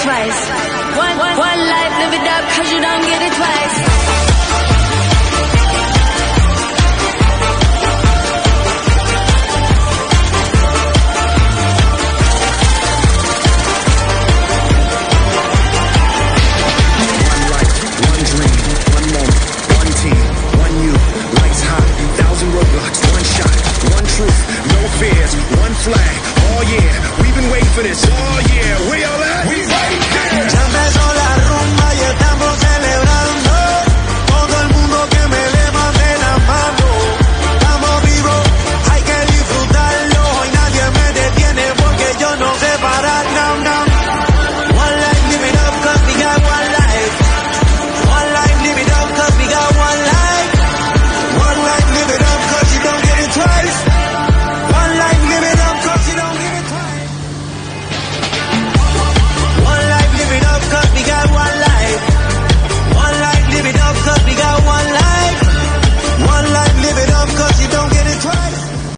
twice. One life, live it up, cause you don't get it twice. One truth, no fears, one flag. Oh yeah, we've been waiting for this all